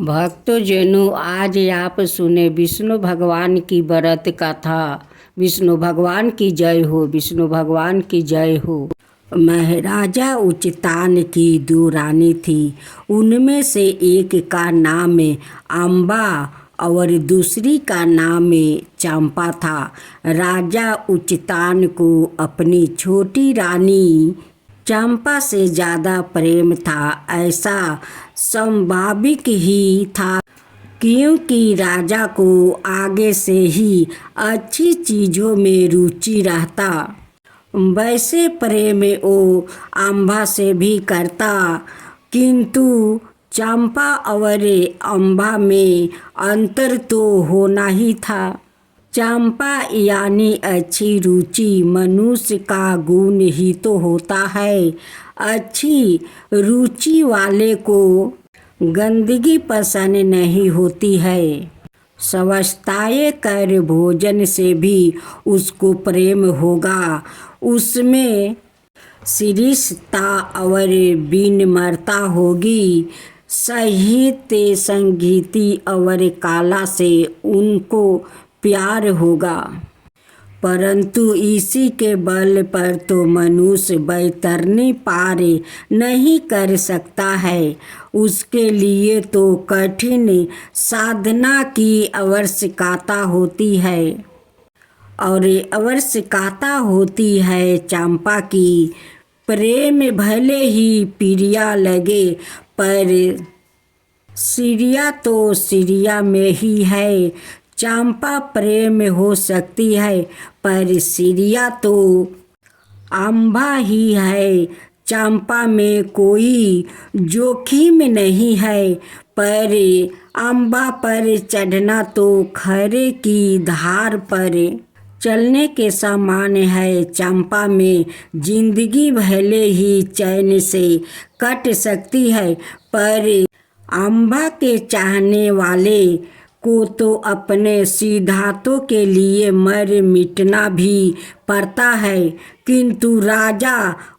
भक्तजनों, आज आप सुने विष्णु भगवान की व्रत कथा। विष्णु भगवान की जय हो, विष्णु भगवान की जय हो। महाराजा उचितान की दो रानी थी। उनमें से एक का नाम अम्बा और दूसरी का नाम चंपा था। राजा उचितान को अपनी छोटी रानी चंपा से ज़्यादा प्रेम था। ऐसा स्वाभाविक ही था क्योंकि राजा को आगे से ही अच्छी चीज़ों में रुचि रहता। वैसे प्रेम वो अम्बा से भी करता, किंतु चंपा और अम्बा में अंतर तो होना ही था। चंपा यानी अच्छी रुचि मनुष्य का गुण ही तो होता है। अच्छी रुचि वाले को गंदगी पसंद नहीं होती है। स्वच्छताएं कर भोजन से भी उसको प्रेम होगा। उसमें शिष्टता और विनम्रता होगी। साहित्य संगीति और कला से उनको प्यार होगा। परंतु इसी के बल पर तो मनुष्य बैतरनी पार नहीं कर सकता है। उसके लिए तो कठिन साधना की आवश्यकता होती है और आवश्यकता होती है चंपा की। प्रेम भले ही प्रिया लगे, पर सिरिया तो सिरिया में ही है। चंपा प्रेम हो सकती है, पर सिरिया तो अम्बा ही है। चंपा में कोई जोखिम नहीं है, पर अम्बा पर चढ़ना तो खरे की धार पर चलने के समान है। चंपा में जिंदगी भले ही चैन से कट सकती है, पर अम्बा के चाहने वाले को तो अपने सिद्धांतों के लिए मर मिटना भी पड़ता है। किंतु राजा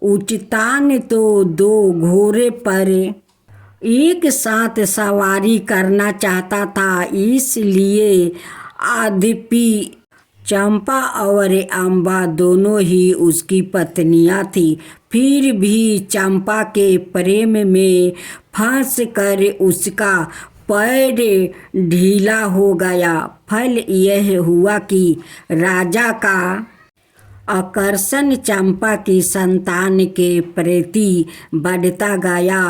उचितान तो दो घोड़े पर एक साथ सवारी करना चाहता था, इसलिए यद्यपि चंपा और अम्बा दोनों ही उसकी पत्नियां थी, फिर भी चंपा के प्रेम में फंस कर उसका पैर ढीला हो गया। फल यह हुआ कि राजा का आकर्षण चंपा की संतान के प्रति बढ़ता गया।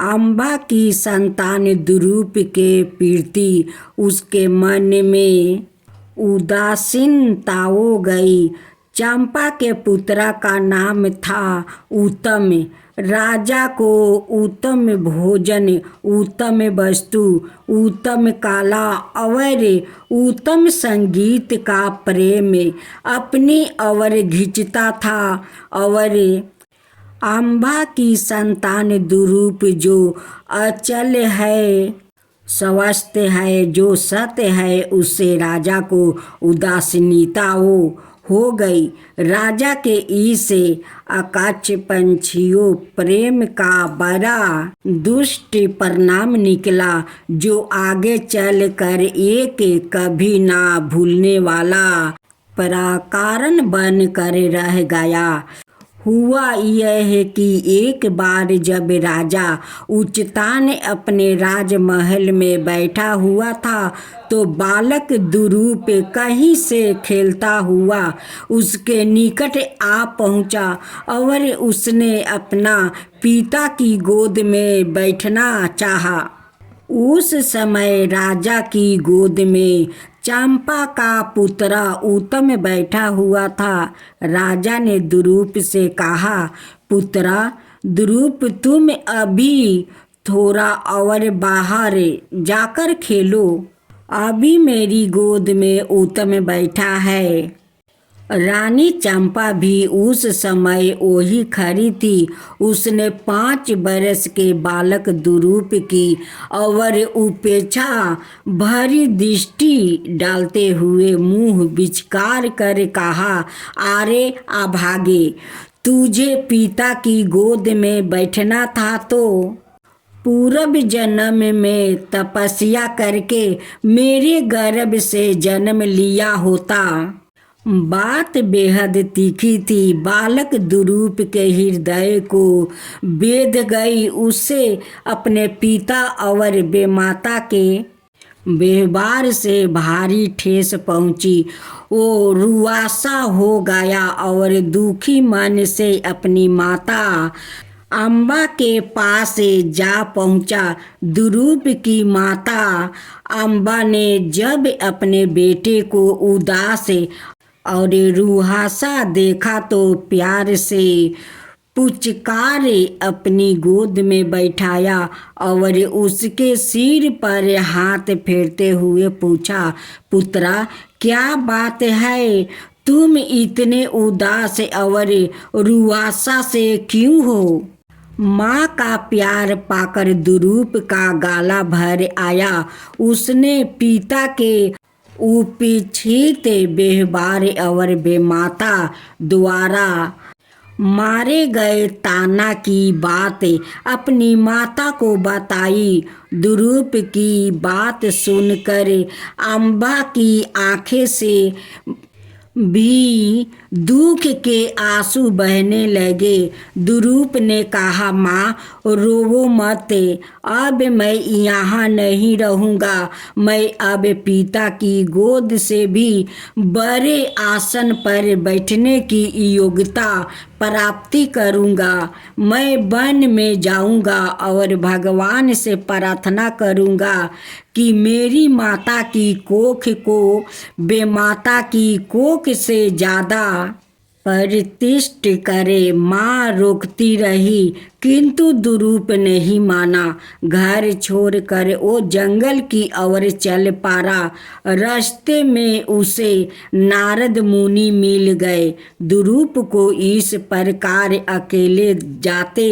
अम्बा की संतान दुरूप के प्रति उसके मन में उदासीनता हो गई। चंपा के पुत्र का नाम था उत्तम। राजा को उत्तम भोजन, उत्तम वस्तु, उत्तम कला और उत्तम संगीत का प्रेम अपनी ओर खींचता था। और अम्बा की संतान दुरूप जो अचल है, स्वस्थ है, जो सत्य है, उससे राजा को उदासीनता हो गई। राजा के इस आकाश पंछियों प्रेम का बड़ा दुष्ट परिणाम निकला, जो आगे चल कर एक कभी ना भूलने वाला कारण बन कर रह गया। हुआ यह है कि एक बार जब राजा उचितान अपने राजमहल में बैठा हुआ था, तो बालक दुरूप कहीं से खेलता हुआ उसके निकट आ पहुंचा और उसने अपना पिता की गोद में बैठना चाहा। उस समय राजा की गोद में चंपा का पुत्र उत्तम बैठा हुआ था। राजा ने दुरूप से कहा, पुत्रा दुरूप, तुम अभी थोड़ा और बाहर जाकर खेलो। अभी मेरी गोद में उत्तम बैठा है। रानी चंपा भी उस समय वही खड़ी थी। उसने 5 बरस के बालक दुरूप की और उपेक्षा भरी दृष्टि डालते हुए मुंह बिचकार कर कहा, अरे अभागे, तुझे पिता की गोद में बैठना था तो पूर्व जन्म में तपस्या करके मेरे गर्भ से जन्म लिया होता। बात बेहद तीखी थी। बालक दुरूप के हृदय को बेध गई। उसे अपने पिता और बेमाता के व्यवहार से भारी ठेस पहुंची। वो रुआसा हो गया और दुखी मन से अपनी माता अम्बा के पास जा पहुंचा। दुरूप की माता अम्बा ने जब अपने बेटे को उदास और रुहासा देखा तो प्यार से पुचकार अपनी गोद में बैठाया और उसके सिर पर हाथ फेरते हुए पूछा, पुत्रा, क्या बात है? तुम इतने उदास और रुआसा से क्यों हो? माँ का प्यार पाकर दुरूप का गला भर आया। उसने पिता के उपेक्षित व्यवहार और बेमाता द्वारा मारे गए ताना की बात अपनी माता को बताई। दुरूप की बात सुनकर अम्बा की आंखें से भी दुख के आंसू बहने लगे। दुरूप ने कहा, माँ रोवो मत, अब मैं यहाँ नहीं रहूँगा। मैं अब पिता की गोद से भी बड़े आसन पर बैठने की योग्यता प्राप्ति करूँगा। मैं वन में जाऊँगा और भगवान से प्रार्थना करूँगा कि मेरी माता की कोख को बेमाता की कोख से ज़्यादा प्रतिष्ठ करे। माँ रोकती रही किंतु दुरूप नहीं माना। घर छोड़कर वो जंगल की ओर चल पड़ा। रास्ते में उसे नारद मुनि मिल गए। दुरूप को इस प्रकार अकेले जाते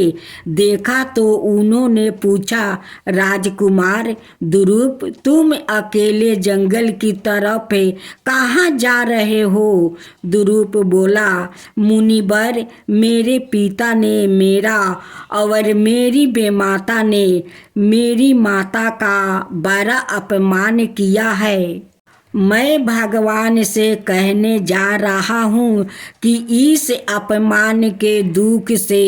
देखा तो उन्होंने पूछा, राजकुमार दुरूप, तुम अकेले जंगल की तरफ कहाँ जा रहे हो? दुरूप बोला, मुनिवर, मेरे पिता ने मेरा और मेरी बेमाता ने मेरी माता का बड़ा अपमान किया है। मैं भगवान से कहने जा रहा हूँ कि इस अपमान के दुख से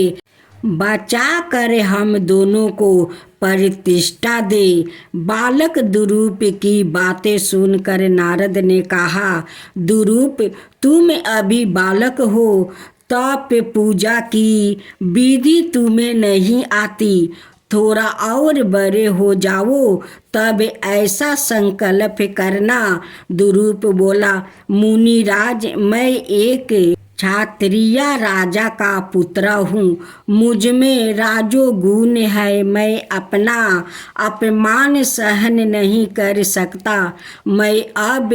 बचा कर हम दोनों को प्रतिष्ठा दे। बालक दुरूप की बातें सुनकर नारद ने कहा, दुरूप, तुम अभी बालक हो, तप पूजा की विधि तुम्हें नहीं आती। थोड़ा और बड़े हो जाओ तब ऐसा संकल्प करना। दुरूप बोला, मुनिराज, मैं एक क्षत्रिय राजा का पुत्र हूँ। मुझ में राजोगुण है। मैं अपना अपमान सहन नहीं कर सकता। मैं अब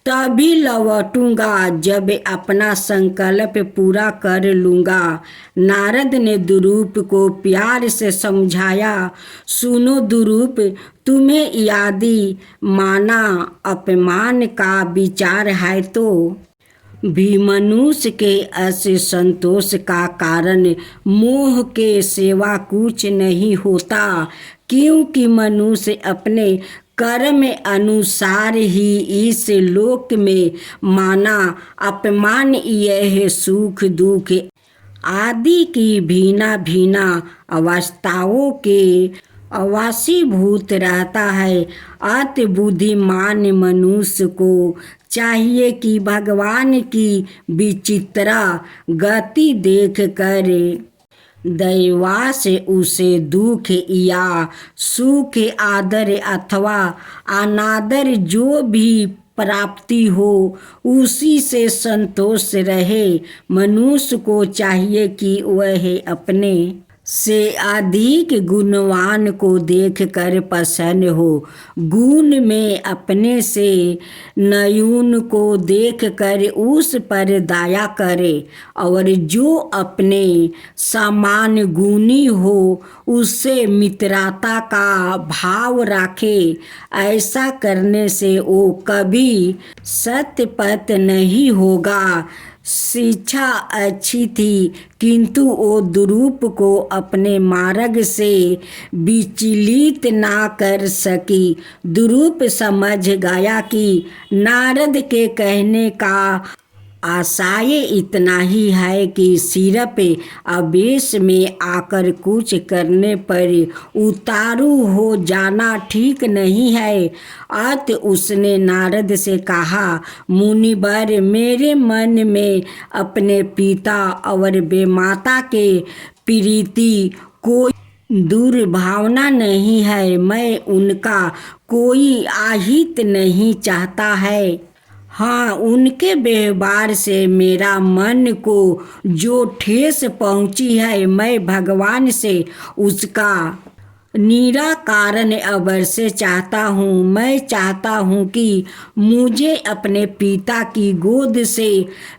तभी लौटूंगा जब अपना संकल्प पूरा कर लूँगा। नारद ने दुरूप को प्यार से समझाया, सुनो दुरूप, तुम्हें यदि माना अपमान का विचार है तो भी मनुष्य के असंतोष का कारण मोह के सिवा कुछ नहीं होता, क्योंकि मनुष्य अपने कर्म अनुसार ही इस लोक में माना अपमान यह सुख दुख आदि की भिन्न भिन्न अवस्थाओं के अवशीभूत रहता है। अति बुद्धिमान मनुष्य को चाहिए कि भगवान की विचित्र गति देख कर दैवा से उसे दुख या सुख, आदर अथवा अनादर जो भी प्राप्ति हो उसी से संतोष रहे। मनुष्य को चाहिए कि वह अपने से अधिक गुणवान को देखकर प्रसन्न हो, गुण में अपने से न्यून को देखकर उस पर दया करे और जो अपने समान गुणी हो उससे मित्रता का भाव रखे। ऐसा करने से वो कभी सत्यपत नहीं होगा शिक्षा अच्छी थी, किंतु वो दुरूप को अपने मार्ग से विचलित ना कर सकी। दुरूप समझ गया कि नारद के कहने का आशय इतना ही है कि सिर्फ आवेश में आकर कुछ करने पर उतारू हो जाना ठीक नहीं है। अत उसने नारद से कहा, मुनिवर, मेरे मन में अपने पिता और बेमाता के प्रति कोई दुर्भावना नहीं है। मैं उनका कोई आहित नहीं चाहता है। हाँ, उनके व्यवहार से मेरा मन को जो ठेस पहुँची है, मैं भगवान से उसका निराकरण अवश्य चाहता हूँ। मैं चाहता हूँ कि मुझे अपने पिता की गोद से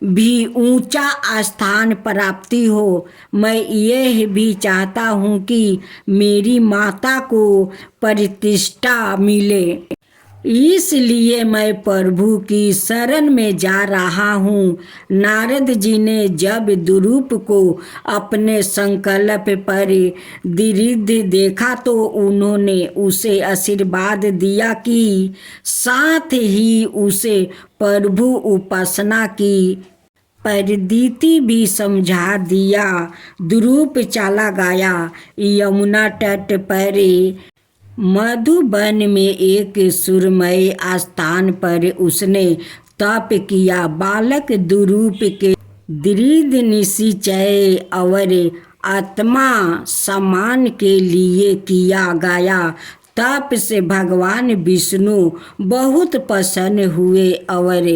भी ऊंचा स्थान प्राप्ति हो। मैं यह भी चाहता हूँ कि मेरी माता को प्रतिष्ठा मिले। इसलिए मैं प्रभु की शरण में जा रहा हूँ। नारद जी ने जब दुरूप को अपने संकल्प पर दृढ़ देखा तो उन्होंने उसे आशीर्वाद दिया कि साथ ही उसे प्रभु उपासना की पद्धति भी समझा दिया। दुरूप चला गया। यमुना तट पर मधुबन में एक सुरमय स्थान पर उसने तप किया। बालक दुरूप के दृढ़ निश्चय और आत्मा सम्मान के लिए किया गया तप से भगवान विष्णु बहुत प्रसन्न हुए और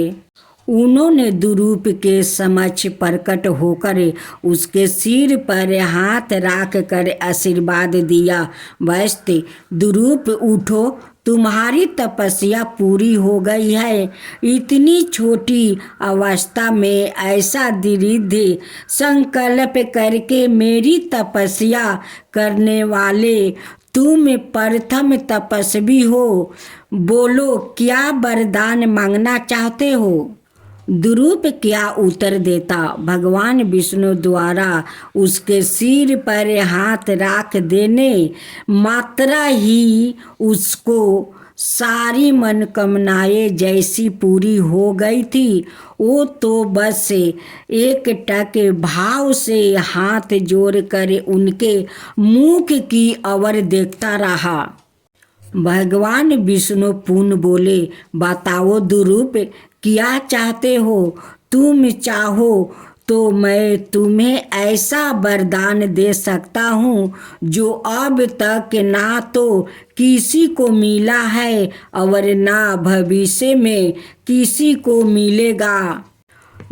उन्होंने दुरूप के समक्ष प्रकट होकर उसके सिर पर हाथ रख कर आशीर्वाद दिया। वैसे दुरूप, उठो, तुम्हारी तपस्या पूरी हो गई है। इतनी छोटी अवस्था में ऐसा दृढ़ संकल्प करके मेरी तपस्या करने वाले तुम प्रथम तपस्वी हो। बोलो, क्या वरदान मांगना चाहते हो? दुरूप क्या उत्तर देता? भगवान विष्णु द्वारा उसके सिर पर हाथ रख देने मात्रा ही उसको सारी मनोकामनाएं जैसी पूरी हो गई थी। वो तो बस एक टक भाव से हाथ जोड़कर उनके मुख की ओर देखता रहा। भगवान विष्णु पुनः बोले, बताओ दुरूप, क्या चाहते हो? तुम चाहो तो मैं तुम्हें ऐसा वरदान दे सकता हूँ जो अब तक ना तो किसी को मिला है और ना भविष्य में किसी को मिलेगा।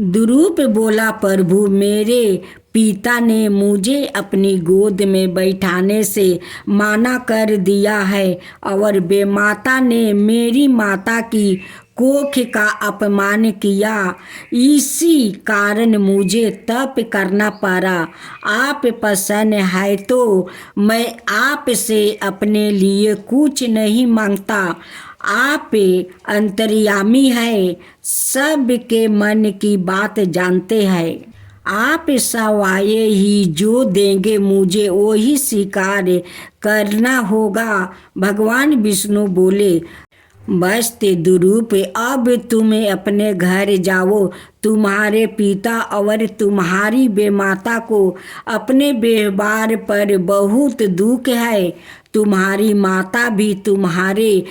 दुरूप बोला, प्रभु, मेरे पिता ने मुझे अपनी गोद में बैठाने से मना कर दिया है और बेमाता ने मेरी माता की कोख का अपमान किया। इसी कारण मुझे तप करना पड़ा। आप प्रसन्न है तो मैं आपसे अपने लिए कुछ नहीं मांगता। आप अंतर्यामी है, सबके मन की बात जानते हैं। आप सवाए ही जो देंगे मुझे वही स्वीकार करना होगा। भगवान विष्णु बोले, बस दुरूप, अब तुम अपने घर जाओ। तुम्हारे पिता और तुम्हारी बेमाता को अपने व्यवहार पर बहुत दुख है। तुम्हारी माता भी तुम्हारे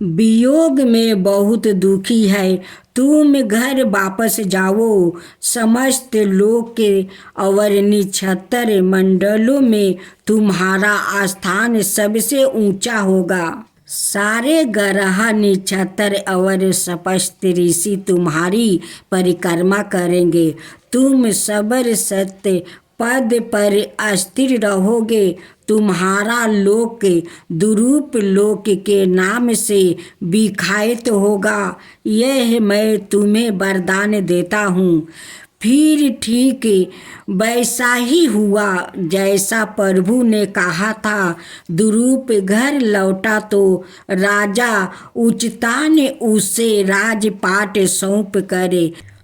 वियोग में बहुत दुखी है। तुम घर वापस जाओ। समस्त लोक के और नक्षत्र मंडलों में तुम्हारा स्थान सबसे ऊंचा होगा। सारे ग्रह, नक्षत्र और सप्त ऋषि तुम्हारी परिक्रमा करेंगे। तुम सबर सत्य पद पर अस्थिर रहोगे। तुम्हारा लोक दुरूप लोक के नाम से विख्यात होगा। यह मैं तुम्हें वरदान देता हूँ। फिर ठीक वैसा ही हुआ जैसा प्रभु ने कहा था। दुरूप घर लौटा तो राजा उचिता ने उसे राजपाट सौंप कर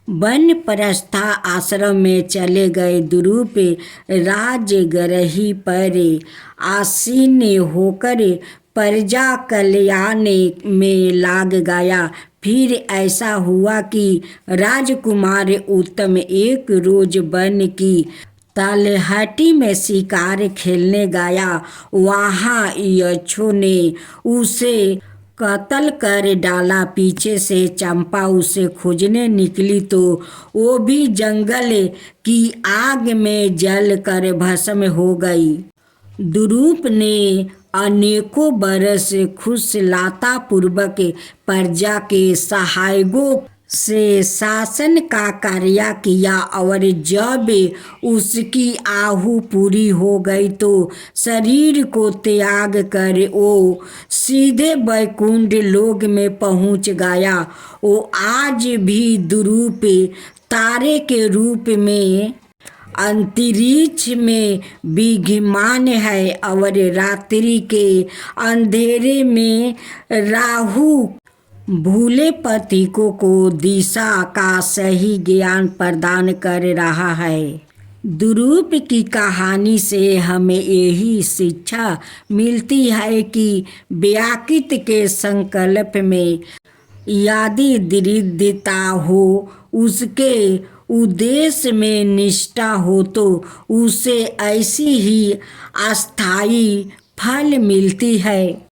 वन प्रस्था आश्रम में चले गए। दुरूप राजगृह पर आसीन होकर प्रजा कल्याण में लाग गया। फिर ऐसा हुआ कि राजकुमार उत्तम एक रोज वन की तलहटी में शिकार खेलने गया। वहाँ यक्षों ने उसे कत्ल कर डाला। पीछे से चंपा उसे खोजने निकली तो वो भी जंगल की आग में जल कर भस्म हो गई। दुरूप ने अनेकों बरस खुशलाता पूर्वक प्रजा के सहायकों से शासन का कार्य किया और जब उसकी आहु पूरी हो गई तो शरीर को त्याग कर वो सीधे वैकुंठ लोक में पहुंच गया। वो आज भी दुरूप तारे के रूप में अंतरिक्ष में विद्यमान है और रात्रि के अंधेरे में राहु भूले पथिकों को दिशा का सही ज्ञान प्रदान कर रहा है। दुरूप की कहानी से हमें यही शिक्षा मिलती है कि व्याकृत के संकल्प में यदि दृढ़ता हो, उसके उद्देश्य में निष्ठा हो तो उसे ऐसी ही अस्थायी फल मिलती है।